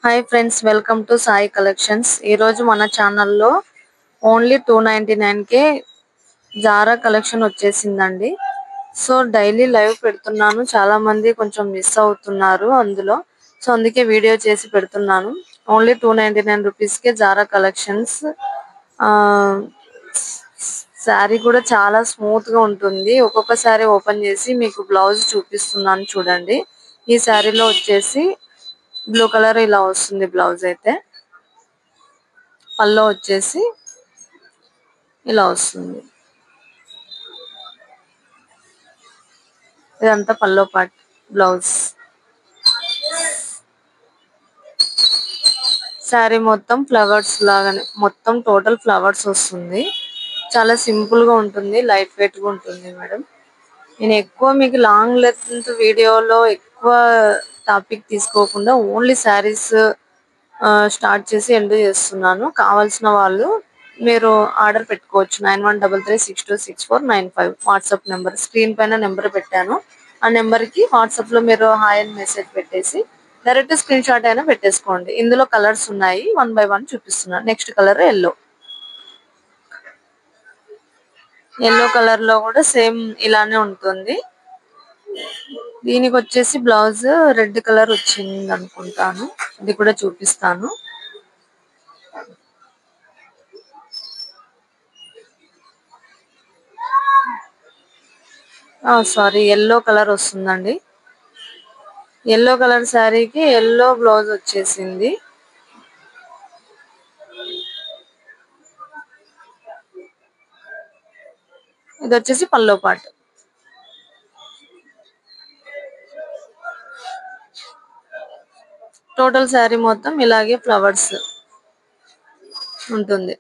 Hi friends, welcome to Sai collections. ఈ రోజు మన ఛానల్లో ఓన్లీ 299 కే జారా కలెక్షన్ వచ్చేసిందండి. సో డైలీ లైవ్ పెడుతున్నాను, చాలా మంది కొంచెం మిస్ అవుతున్నారు అందులో. సో అందుకే వీడియో చేసి పెడుతున్నాను. ఓన్లీ 299 రూపీస్ కే జారా కలెక్షన్స్. శారీ కూడా చాలా స్మూత్ గా ఉంటుంది. ఒక్కొక్క శారీ ఓపెన్ చేసి మీకు బ్లౌజ్ చూపిస్తున్నాను చూడండి. ఈ శారీలో వచ్చేసి బ్లూ కలర్ ఇలా వస్తుంది బ్లౌజ్. అయితే పల్లో వచ్చేసి ఇలా వస్తుంది. ఇదంతా పల్లో పార్ట్ బ్లౌజ్. శారీ మొత్తం ఫ్లవర్స్ లాగానే, మొత్తం టోటల్ ఫ్లవర్స్ వస్తుంది. చాలా సింపుల్ గా ఉంటుంది, లైట్ వెయిట్ గా ఉంటుంది మేడం. నేను ఎక్కువ మీకు లాంగ్ లెంత్ వీడియోలో ఎక్కువ టాపిక్ తీసుకోకుండా ఓన్లీ శారీస్ స్టార్ట్ చేసి ఎండ్ చేస్తున్నాను. కావాల్సిన వాళ్ళు మీరు ఆర్డర్ పెట్టుకోవచ్చు. 9133626495 వాట్సాప్ నెంబర్. స్క్రీన్ పైన నెంబర్ పెట్టాను. ఆ నెంబర్ కి వాట్సాప్ లో మీరు హాయ్ అని మెసేజ్ పెట్టేసి డైరెక్ట్ స్క్రీన్ షాట్ అయినా పెట్టేసుకోండి. ఇందులో కలర్స్ ఉన్నాయి, 1 by 1 చూపిస్తున్నాను. Next colour yellow. Yellow colour లో కూడా సేమ్ ఇలానే ఉంటుంది. దీనికి వచ్చేసి బ్లౌజ్ రెడ్ కలర్ వచ్చింది అనుకుంటాను, ఇది కూడా చూపిస్తాను. సారీ, ఎల్లో కలర్ వస్తుందండి. ఎల్లో కలర్ శారీకి ఎల్లో బ్లౌజ్ వచ్చేసింది. ఇది వచ్చేసి పల్లో పార్ట్. టోటల్ శారీ మొత్తం ఇలాగే ఫ్లవర్స్ ఉంటుంది.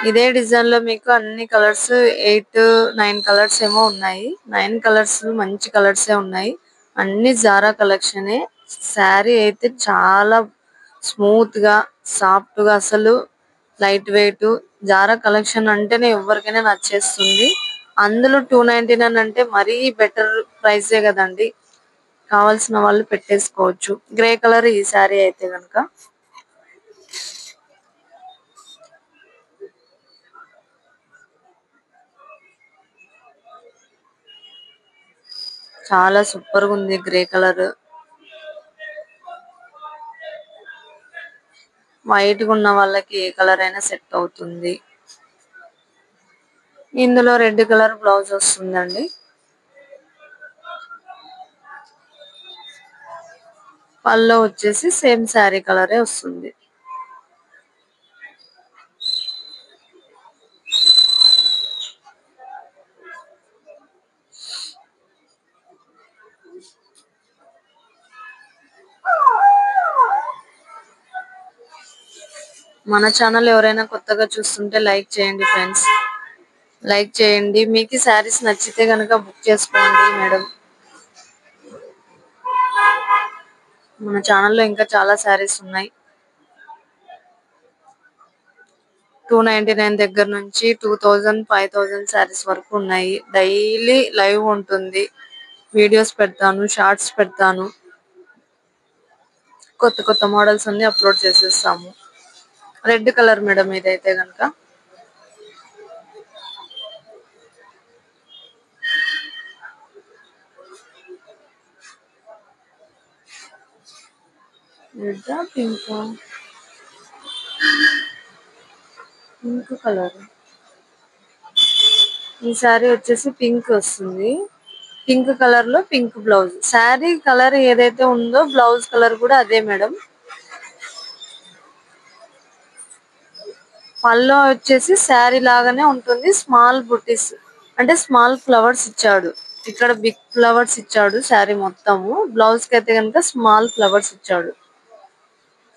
ఇదే డిజైన్ లో మీకు అన్ని కలర్స్ 8-9 కలర్స్ ఏమో ఉన్నాయి. 9 కలర్స్ మంచి కలర్స్ ఉన్నాయి. అన్ని జారా కలెక్షనే. శారీ అయితే చాలా స్మూత్ గా, సాఫ్ట్ గా, అసలు లైట్ వెయిట్. జారా కలెక్షన్ అంటేనే ఎవరికైనా నచ్చేస్తుంది. అందులో 299 అంటే మరీ బెటర్ ప్రైసే కదండి. కావాల్సిన వాళ్ళు పెట్టేసుకోవచ్చు. గ్రే కలర్ ఈ శారీ అయితే కనుక చాలా సూపర్ గా ఉంది. గ్రే కలర్ వైట్ గా ఉన్న వాళ్ళకి ఏ కలర్ అయినా సెట్ అవుతుంది. ఇందులో రెడ్ కలర్ బ్లౌజ్ వస్తుందండి. పల్లో వచ్చేసి సేమ్ శారీ కలరే వస్తుంది. మన ఛానల్ ఎవరైనా కొత్తగా చూస్తుంటే లైక్ చేయండి ఫ్రెండ్స్, లైక్ చేయండి. మీకు శారీస్ నచ్చితే కనుక బుక్ చేసుకోండి మేడం. మన ఛానల్లో ఇంకా చాలా శారీస్ ఉన్నాయి. 299 దగ్గర నుంచి 2000, 5000 శారీస్ వరకు ఉన్నాయి. డైలీ లైవ్ ఉంటుంది, వీడియోస్ పెడతాను, షార్ట్స్ పెడతాను. కొత్త కొత్త మోడల్స్ అన్ని అప్లోడ్ చేసేస్తాము. రెడ్ కలర్ మేడం ఇదైతే కనుక. Pink colour. ఈ శారీ వచ్చేసి పింక్ వస్తుంది. పింక్ కలర్ లో పింక్ బ్లౌజ్. శారీ కలర్ ఏదైతే ఉందో బ్లౌజ్ కలర్ కూడా అదే మేడం. పల్లో వచ్చేసి శారీ లాగానే ఉంటుంది. స్మాల్ బుటీస్ అంటే స్మాల్ ఫ్లవర్స్ ఇచ్చాడు. ఇక్కడ బిగ్ ఫ్లవర్స్ ఇచ్చాడు శారీ మొత్తము. బ్లౌజ్ కి అయితే కనుక స్మాల్ ఫ్లవర్స్ ఇచ్చాడు.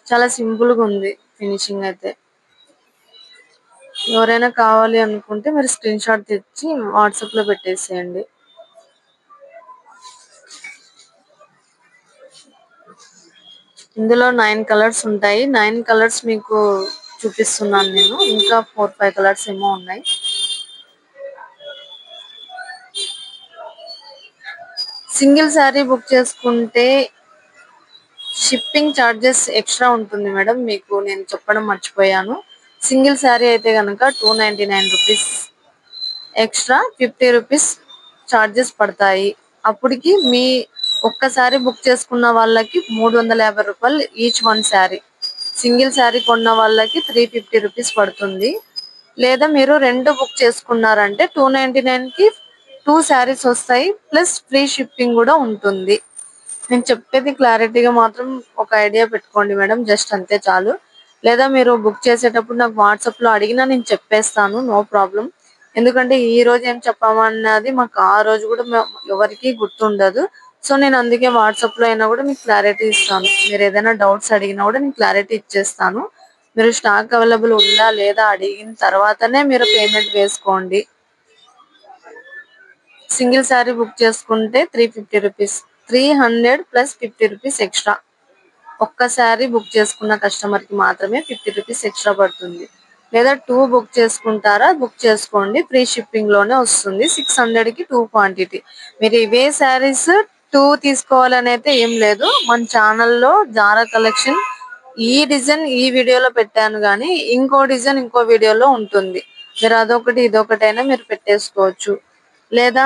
చాలా సింపుల్ గా ఉంది ఫినిషింగ్ అయితే. ఎవరైనా కావాలి అనుకుంటే మీరు స్క్రీన్ షాట్ తెచ్చి వాట్సాప్ లో పెట్టేసేయండి. ఇందులో 9 కలర్స్ ఉంటాయి. 9 కలర్స్ మీకు చూపిస్తున్నాను నేను. ఇంకా 4-5 కలర్స్ ఏమో ఉన్నాయి. సింగిల్ శారీ బుక్ చేసుకుంటే షిప్పింగ్ చార్జెస్ ఎక్స్ట్రా ఉంటుంది మేడం, మీకు నేను చెప్పడం మర్చిపోయాను. సింగిల్ శారీ అయితే కనుక 299 రూపీస్ ఎక్స్ట్రా 50 రూపీస్ చార్జెస్ పడతాయి. అప్పటికి మీ ఒక్కసారి బుక్ చేసుకున్న వాళ్ళకి 350 రూపాయలు each one sari. Single sari కొన్న వాళ్ళకి 350 రూపీస్ పడుతుంది. లేదా మీరు రెండు బుక్ చేసుకున్నారంటే 299 కి 2 శారీస్ వస్తాయి, ప్లస్ ఫ్రీ షిప్పింగ్ కూడా ఉంటుంది. నేను చెప్పేది క్లారిటీగా మాత్రం ఒక ఐడియా పెట్టుకోండి మేడం, జస్ట్ అంతే చాలు. లేదా మీరు బుక్ చేసేటప్పుడు నాకు వాట్సాప్ లో అడిగినా నేను చెప్పేస్తాను, నో ప్రాబ్లం. ఎందుకంటే ఈ రోజు ఏం చెప్పామన్నది మాకు ఆ రోజు కూడా ఎవరికి గుర్తుండదు. సో నేను అందుకే వాట్సాప్ లో అయినా కూడా మీకు క్లారిటీ ఇస్తాను. మీరు ఏదైనా డౌట్స్ అడిగినా కూడా నేను క్లారిటీ ఇచ్చేస్తాను. మీరు స్టాక్ అవైలబుల్ ఉందా లేదా అడిగిన తర్వాతనే మీరు పేమెంట్ వేసుకోండి. సింగిల్ శారీ బుక్ చేసుకుంటే 350 రూపీస్, 300 ప్లస్ 50 రూపీస్ ఎక్స్ట్రా. ఒక్కసారి బుక్ చేసుకున్న కస్టమర్ కి మాత్రమే 50 రూపీస్ ఎక్స్ట్రా పడుతుంది. లేదా 2 బుక్ చేసుకుంటారా, బుక్ చేసుకోండి, ఫ్రీ షిప్పింగ్ లోనే వస్తుంది. 600 కి 2 క్వాంటిటీ. మీరు ఇవే శారీస్ 2 తీసుకోవాలని అయితే ఏం లేదు. మన ఛానల్లో జారా కలెక్షన్ ఈ డిజైన్ ఈ వీడియోలో పెట్టాను కానీ ఇంకో డిజైన్ ఇంకో వీడియోలో ఉంటుంది. మీరు అదొకటి ఇదొకటైనా మీరు పెట్టేసుకోవచ్చు. లేదా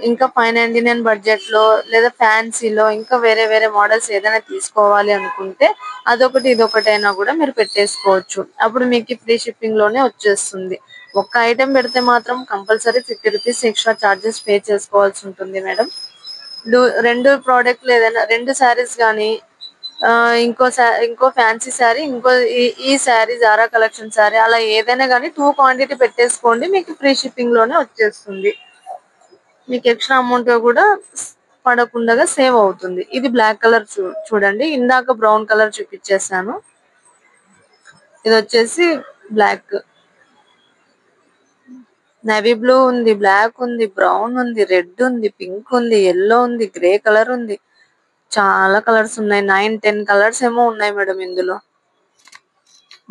ఇంకా 599 బడ్జెట్ లో లేదా ఫ్యాన్సీలో ఇంకా వేరే వేరే మోడల్స్ ఏదైనా తీసుకోవాలి అనుకుంటే అదొకటి ఇదొకటైనా కూడా మీరు పెట్టేసుకోవచ్చు. అప్పుడు మీకు ఫ్రీ షిప్పింగ్ లోనే వచ్చేస్తుంది. ఒక్క ఐటెం పెడితే మాత్రం compulsory 50 rupees extra charges pay చేసుకోవాల్సి ఉంటుంది మేడం. రెండు ప్రోడక్ట్లు ఏదైనా రెండు శారీస్ కానీ ఇంకో ఫ్యాన్సీ శారీ ఇంకో ఈ శారీ జారా కలెక్షన్ శారీ అలా ఏదైనా కానీ 2 క్వాంటిటీ పెట్టేసుకోండి, మీకు ఫ్రీ షిప్పింగ్ లోనే వచ్చేస్తుంది. మీకు ఎక్స్ట్రా అమౌంట్ కూడా పడకుండా సేవ్ అవుతుంది. ఇది బ్లాక్ కలర్ చూడండి, ఇందాక బ్రౌన్ కలర్ చూపించేసాను. ఇది వచ్చేసి బ్లాక్, నేవీ బ్లూ ఉంది, బ్లాక్ ఉంది, బ్రౌన్ ఉంది, రెడ్ ఉంది, పింక్ ఉంది, ఎల్లో ఉంది, గ్రే కలర్ ఉంది. చాలా కలర్స్ ఉన్నాయి. 9-10 కలర్స్ ఏమో ఉన్నాయి మేడం ఇందులో.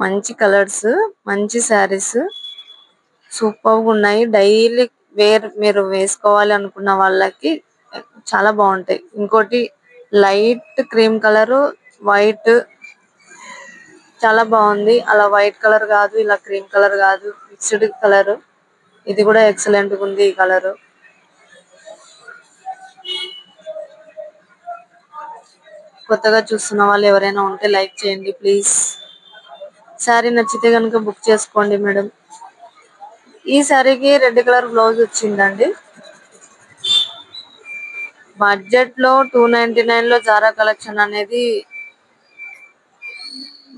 మంచి కలర్స్, మంచి శారీస్ సూపర్ గా ఉన్నాయి. డైలీ వేర్ మీరు వేసుకోవాలి అనుకున్న వాళ్ళకి చాలా బాగుంటాయి. ఇంకోటి లైట్ క్రీమ్ కలర్, వైట్ చాలా బాగుంది. అలా వైట్ కలర్ కాదు, ఇలా క్రీమ్ కలర్ కాదు, మిక్స్డ్ కలర్. ఇది కూడా ఎక్సలెంట్ గా ఉంది ఈ కలర్. కొత్తగా చూస్తున్న వాళ్ళు ఎవరైనా ఉంటే లైక్ చేయండి ప్లీజ్. శారీ నచ్చితే కనుక బుక్ చేసుకోండి మేడం. ఈ శారీకి రెడ్ కలర్ బ్లౌజ్ వచ్చిందండి. బడ్జెట్ లో 299 లో జారా కలెక్షన్ అనేది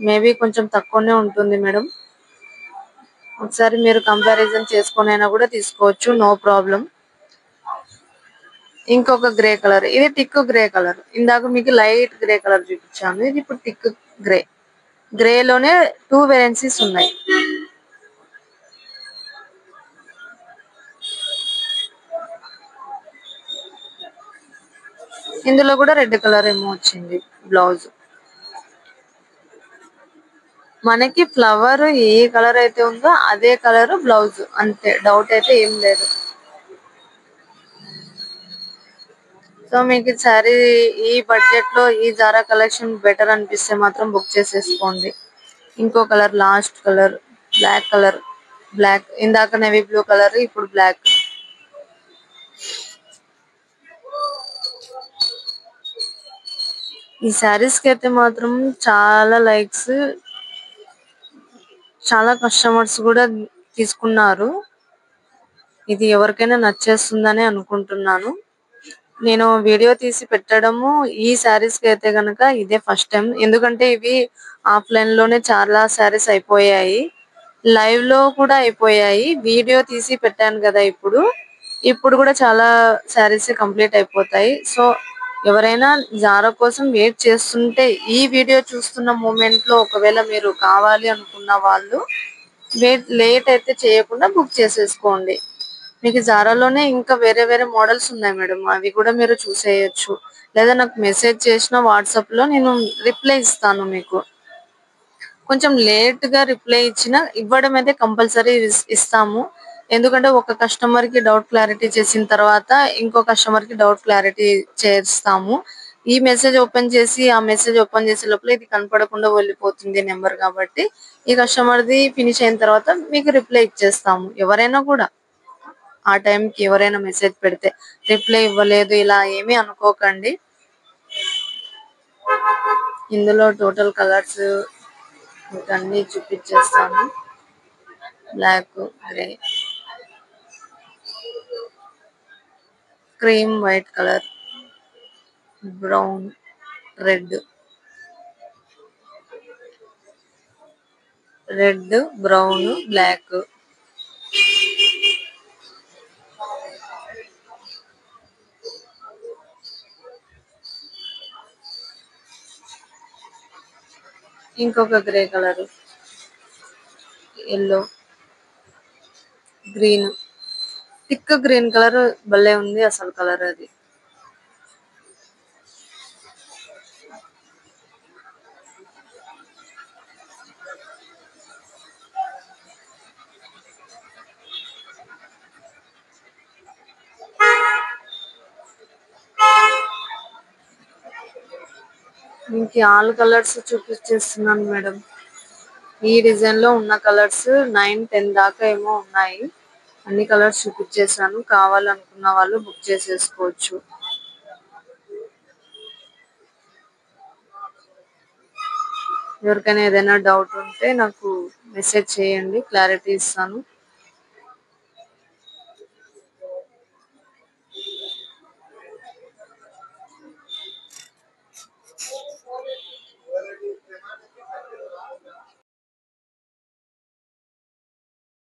మేబీ కొంచెం తక్కువనే ఉంటుంది మేడం. ఒకసారి మీరు కంపారిజన్ చేసుకొని అయినా కూడా తీసుకోవచ్చు, నో ప్రాబ్లం. ఇంకొక గ్రే కలర్, ఇది టిక్ గ్రే కలర్. ఇందాక మీకు లైట్ గ్రే కలర్ చూపించాను, ఇది ఇప్పుడు టిక్ గ్రే. గ్రే లోనే 2 వేరియంట్స్ ఉన్నాయి. ఇందులో కూడా రెడ్ కలర్ ఏమో వచ్చింది బ్లౌజ్. మనకి ఫ్లవర్ ఏ కలర్ అయితే ఉందో అదే కలర్ బ్లౌజ్, అంతే, డౌట్ అయితే ఏం లేదు. సో మీకు సారీ ఈ బడ్జెట్ లో ఈ జారా కలెక్షన్ బెటర్ అనిపిస్తే మాత్రం బుక్ చేసేసుకోండి. ఇంకో colour, last colour black colour. Black ఇందాక నేవీ బ్లూ కలర్, ఇప్పుడు బ్లాక్. ఈ శారీస్ కి అయితే మాత్రం చాలా లైక్స్, చాలా కస్టమర్స్ కూడా తీసుకున్నారు. ఇది ఎవరికైనా నచ్చేస్తుందని అనుకుంటున్నాను. నేను వీడియో తీసి పెట్టడము ఈ శారీస్ కి అయితే గనక ఇదే ఫస్ట్ టైం. ఎందుకంటే ఇవి ఆఫ్లైన్ లోనే చాలా శారీస్ అయిపోయాయి, లైవ్ లో కూడా అయిపోయాయి. వీడియో తీసి పెట్టాను కదా ఇప్పుడు కూడా చాలా శారీస్ కంప్లీట్ అయిపోతాయి. సో ఎవరైనా జారా కోసం వెయిట్ చేస్తుంటే ఈ వీడియో చూస్తున్న మూమెంట్ లో ఒకవేళ మీరు కావాలి అనుకున్న వాళ్ళు లేట్ అయితే చేయకుండా బుక్ చేసేసుకోండి. మీకు జారాలోనే ఇంకా వేరే వేరే మోడల్స్ ఉన్నాయి మేడం, అవి కూడా మీరు చూసేయచ్చు. లేదా నాకు మెసేజ్ చేసిన వాట్సాప్ లో నేను రిప్లై ఇస్తాను. మీకు కొంచెం లేట్ గా రిప్లై ఇవ్వడం అయితే కంపల్సరీ ఇస్తాము. ఎందుకంటే ఒక కస్టమర్ కి డౌట్ క్లారిటీ చేసిన తర్వాత ఇంకో కస్టమర్ కి డౌట్ క్లారిటీ చేస్తాము. ఈ మెసేజ్ ఓపెన్ చేసి ఆ మెసేజ్ ఓపెన్ చేసే లోపల ఇది కనపడకుండా వెళ్ళిపోతుంది నెంబర్ కాబట్టి ఈ కస్టమర్ ది ఫినిష్ అయిన తర్వాత మీకు రిప్లై ఇచ్చేస్తాము. ఎవరైనా కూడా ఆ టైంకి ఎవరైనా మెసేజ్ పెడితే రిప్లై ఇవ్వలేదు ఇలా ఏమీ అనుకోకండి. ఇందులో టోటల్ కలర్స్ మీకు అన్ని చూపించేస్తాను. Black, grey, cream white colour, brown, red, brown, black, ఇంకొక grey colour, yellow, green, thick green colour భలే ఉంది అసలు కలర్ అది. మీకు ఆల్ కలర్స్ చూపించేస్తున్నాను మేడం. ఈ డిజైన్ లో ఉన్న కలర్స్ 9, 10 దాకా ఏమో ఉన్నాయి. అన్ని కలర్స్ చూపించేసాను. కావాలనుకున్న వాళ్ళు బుక్ చేసేసుకోవచ్చు. ఎవరికైనా ఏదైనా డౌట్ ఉంటే నాకు మెసేజ్ చేయండి, క్లారిటీ ఇస్తాను.